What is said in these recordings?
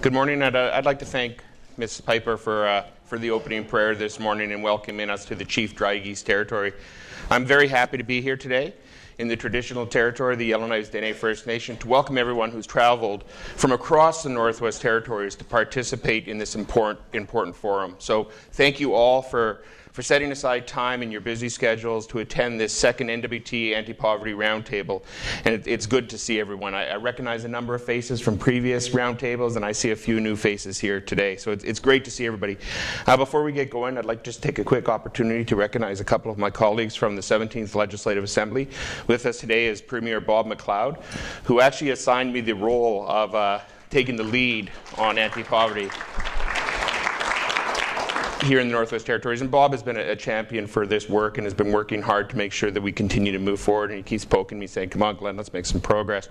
Good morning. I'd like to thank Ms. Piper for the opening prayer this morning and welcoming us to the Chief Dry Geese Territory. I'm very happy to be here today in the traditional territory of the Yellowknife Dene First Nation to welcome everyone who's traveled from across the Northwest Territories to participate in this important forum. So thank you all for setting aside time in your busy schedules to attend this second NWT Anti-Poverty Roundtable. And it's good to see everyone. I recognize a number of faces from previous roundtables, and I see a few new faces here today. So it's great to see everybody. Before we get going, I'd like to just take a quick opportunity to recognize a couple of my colleagues from the 17th Legislative Assembly. With us today is Premier Bob McLeod, who actually assigned me the role of taking the lead on anti-poverty here in the Northwest Territories. And Bob has been a champion for this work and has been working hard to make sure that we continue to move forward. And he keeps poking me saying, come on, Glenn, let's make some progress.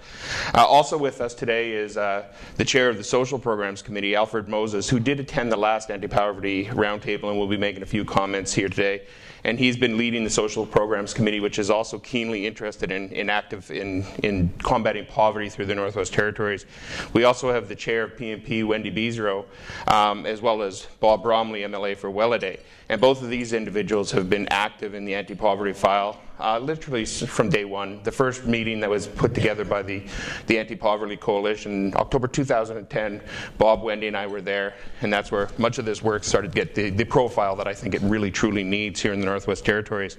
Also with us today is the chair of the Social Programs Committee, Alfred Moses, who did attend the last Anti-Poverty Roundtable and will be making a few comments here today. And he's been leading the Social Programs Committee, which is also keenly interested in combating poverty through the Northwest Territories. We also have the chair of PNP, Wendy Beesrow, as well as Bob Bromley, MLA for Welladay. And both of these individuals have been active in the anti-poverty file literally from day one. The first meeting that was put together by the Anti-Poverty Coalition, October 2010, Bob, Wendy, and I were there, and that's where much of this work started to get the profile that I think it really truly needs here in the Northwest Territories.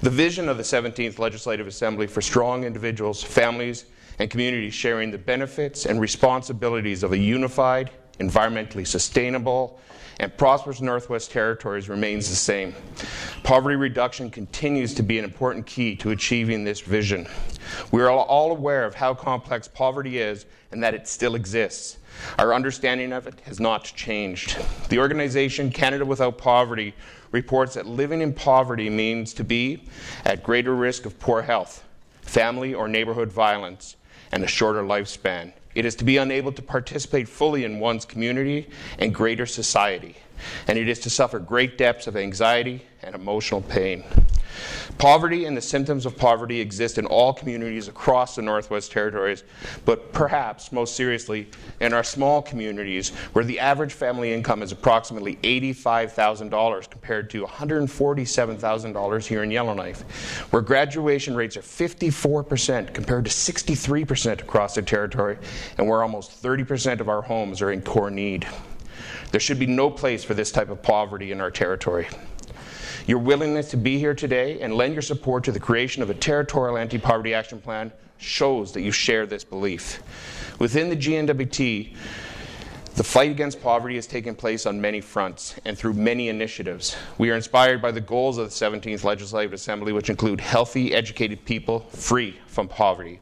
The vision of the 17th Legislative Assembly for strong individuals, families, and communities sharing the benefits and responsibilities of a unified, environmentally sustainable, and prosperous Northwest Territories remains the same. Poverty reduction continues to be an important key to achieving this vision. We are all aware of how complex poverty is and that it still exists. Our understanding of it has not changed. The organization Canada Without Poverty reports that living in poverty means to be at greater risk of poor health, family or neighborhood violence, and a shorter lifespan. It is to be unable to participate fully in one's community and greater society, and it is to suffer great depths of anxiety and emotional pain. Poverty and the symptoms of poverty exist in all communities across the Northwest Territories, but perhaps most seriously in our small communities where the average family income is approximately $85,000 compared to $147,000 here in Yellowknife, where graduation rates are 54% compared to 63% across the territory, and where almost 30% of our homes are in core need. There should be no place for this type of poverty in our territory. Your willingness to be here today and lend your support to the creation of a territorial anti-poverty action plan shows that you share this belief. Within the GNWT, the fight against poverty has taken place on many fronts and through many initiatives. We are inspired by the goals of the 17th Legislative Assembly, which include healthy, educated people free from poverty.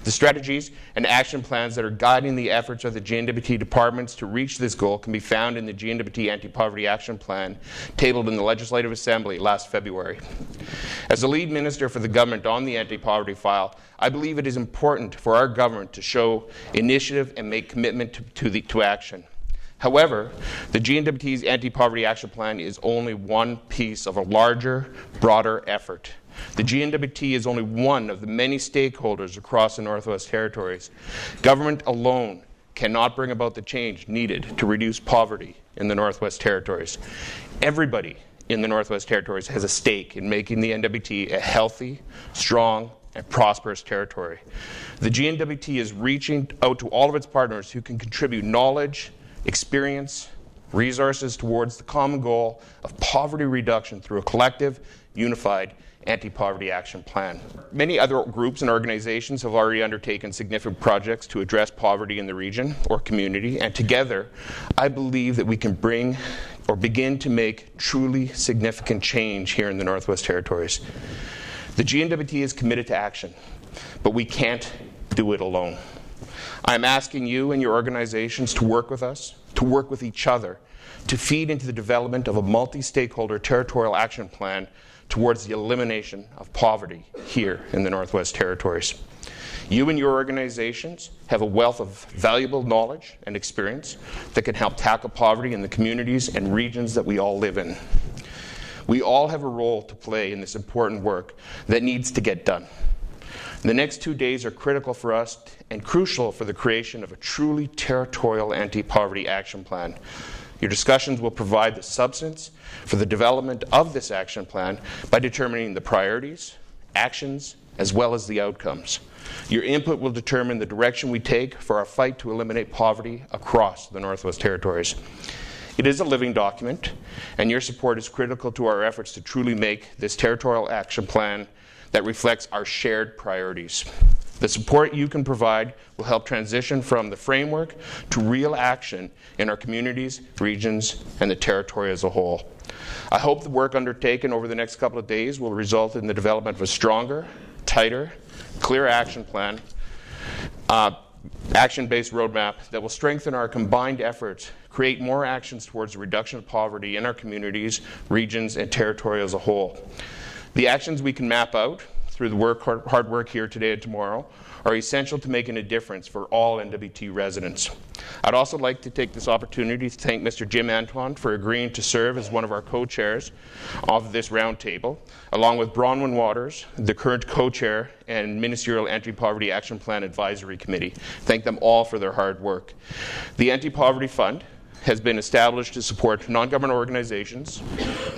The strategies and action plans that are guiding the efforts of the GNWT departments to reach this goal can be found in the GNWT Anti-Poverty Action Plan tabled in the Legislative Assembly last February. As the lead minister for the government on the anti-poverty file, I believe it is important for our government to show initiative and make commitment to action. However, the GNWT's Anti-Poverty Action Plan is only one piece of a larger, broader effort. The GNWT is only one of the many stakeholders across the Northwest Territories. Government alone cannot bring about the change needed to reduce poverty in the Northwest Territories. Everybody in the Northwest Territories has a stake in making the NWT a healthy, strong, and prosperous territory. The GNWT is reaching out to all of its partners who can contribute knowledge, experience, resources towards the common goal of poverty reduction through a collective, unified anti-poverty action plan. Many other groups and organizations have already undertaken significant projects to address poverty in the region or community, and together I believe that we can bring or begin to make truly significant change here in the Northwest Territories. The GNWT is committed to action, but we can't do it alone. I'm asking you and your organizations to work with us, to work with each other, to feed into the development of a multi-stakeholder territorial action plan towards the elimination of poverty here in the Northwest Territories. You and your organizations have a wealth of valuable knowledge and experience that can help tackle poverty in the communities and regions that we all live in. We all have a role to play in this important work that needs to get done. The next 2 days are critical for us and crucial for the creation of a truly territorial anti-poverty action plan. Your discussions will provide the substance for the development of this action plan by determining the priorities, actions, as well as the outcomes. Your input will determine the direction we take for our fight to eliminate poverty across the Northwest Territories. It is a living document, and your support is critical to our efforts to truly make this territorial action plan that reflects our shared priorities. The support you can provide will help transition from the framework to real action in our communities, regions, and the territory as a whole. I hope the work undertaken over the next couple of days will result in the development of a stronger, tighter, clear action plan, action-based roadmap that will strengthen our combined efforts, create more actions towards the reduction of poverty in our communities, regions, and territory as a whole. The actions we can map out through the hard work here today and tomorrow are essential to making a difference for all NWT residents. I'd also like to take this opportunity to thank Mr. Jim Antoine for agreeing to serve as one of our co-chairs of this roundtable, along with Bronwyn Waters, the current co-chair and Ministerial Anti-Poverty Action Plan Advisory Committee. Thank them all for their hard work. The Anti-Poverty Fund has been established to support non-government organizations,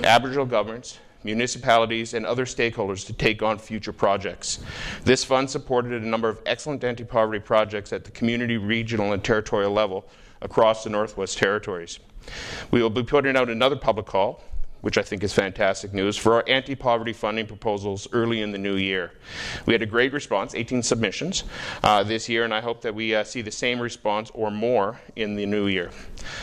Aboriginal governments, municipalities, and other stakeholders to take on future projects. This fund supported a number of excellent anti-poverty projects at the community, regional, and territorial level across the Northwest Territories. We will be putting out another public call, which I think is fantastic news, for our anti-poverty funding proposals early in the new year. We had a great response, 18 submissions this year, and I hope that we see the same response or more in the new year.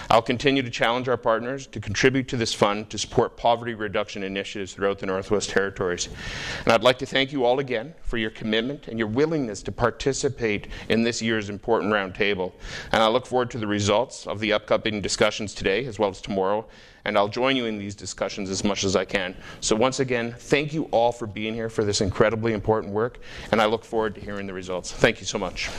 I'll continue to challenge our partners to contribute to this fund to support poverty reduction initiatives throughout the Northwest Territories. And I'd like to thank you all again for your commitment and your willingness to participate in this year's important roundtable. And I look forward to the results of the upcoming discussions today as well as tomorrow, and I'll join you in these discussions as much as I can. So once again, thank you all for being here for this incredibly important work, and I look forward to hearing the results. Thank you so much.